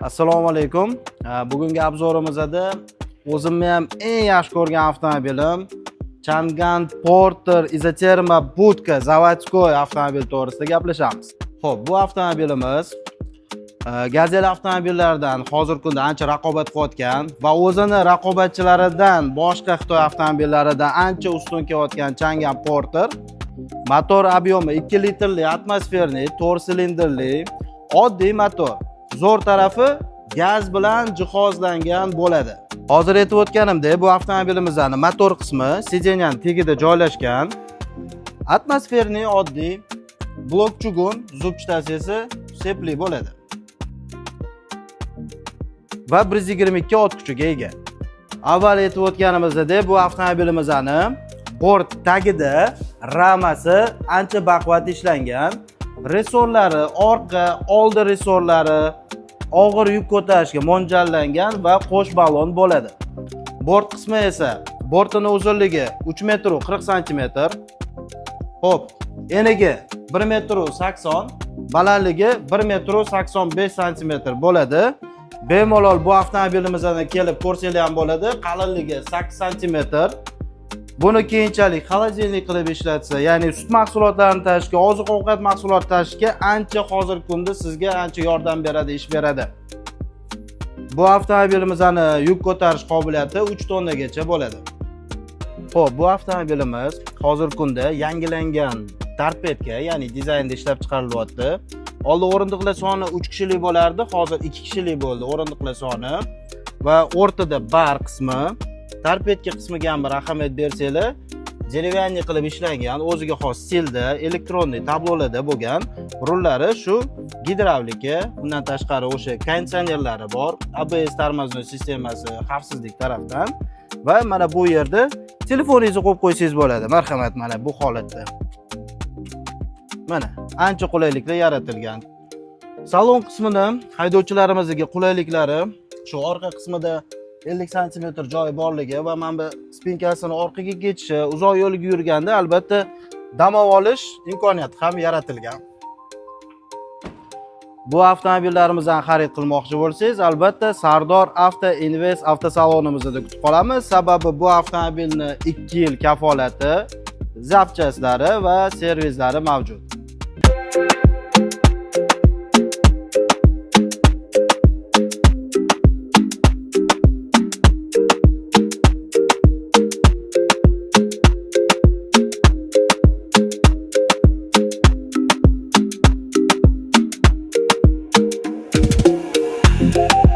Assalomu alaykum. Bugungi obzorimizda o'zimni ham eng yaxshi ko'rgan avtomobilim Chang'an Porter Izoterma Budka Zavodskoy avtomobil to'g'risida gaplashamiz. Xo'p, bu avtomobilimiz gazel avtomobillaridan hozirgi kunda ancha raqobat qilayotgan va o'zini raqobatchilaridan boshqa Xitoy avtomobillaridan ancha ustun kelayotgan Chang'an Porter. Motor obyomi 2 litrli atmosferli 4 silindrli oddiy motor. Zo'r tarafi gaz bilan jihozlangan bo'ladi. Hozir aytib o'tganimdek, bu avtomobilimizning motor qismi sidenyan tagida joylashgan. Atmosferli oddiy blok chugun zubchitasi esa sepli bo'ladi. Va 122 ot kuchiga ega. Avval aytib o'tganimizdek, bu avtomobilimizning bort tagida ramasi ancha baquvvat ishlangan. Resorlari orqa, oldi resorlari og'ir yuk ko'tarishga mo'ljallangan va qo'sh ballon bo'ladi. Bort qismi esa bortining uzunligi 3 metr 40 sm. Xo'p, enigi 1 metr 80, balandligi 1 metr 85 sm bo'ladi. Bemalol bu avtomobilimizdan kelib ko'rsanglar ham bo'ladi. Qalinligi 8 sm. Buni keyinchalik xolodilnik qilib ishlatsa, ya'ni sut mahsulotlarini tashishga, oziq-ovqat mahsulot tashishga ancha hozirgi kunda sizga ancha yordam beradi, ish beradi. Bu avtomobilimizning yuk ko'tarish qobiliyati 3 tonnagacha bo'ladi. Xo'p, bu avtomobilimiz hozirgi kunda yangilangan torpedka, ya'ni dizaynda ishlab chiqarilyapti. Oldin o'rindiqlar soni 3 kishilik bo'lardi, hozir 2 kishilik bo'ldi o'rindiqlar soni va o'rtada bar qismi. Torpedka qismiga ham bir ahamiyat bersanglar, derivanniy qilib ishlangan, o'ziga xos stilda, elektronli tablolarda bo'lgan. Rullari shu gidravlika, bundan tashqari o'sha konditsionerlari bor, ABS tormoznoy sistemasi xavfsizlik tarafdan va mana bu yerda telefoningizni qo'yib qo'ysangiz bo'ladi. Marhamat, mana bu holatda. Mana ancha qulayliklar yaratilgan. Salon qismini haydovchilarimizga qulayliklari shu orqa qismida 50 sm joy borligi va mana bu spinkasini orqaga ketishi, uzoq yo'lga yurganda albatta dam olish imkoniyati ham yaratilgan. Bu avtomobillarimizni xarid qilmoqchi bo'lsangiz, albatta Sardor Avto Invest avtosalonimizda kutib qolamiz. Sababi bu avtomobilni 2 yil kafolati, zapchastlari va servislari mavjud. Thank you.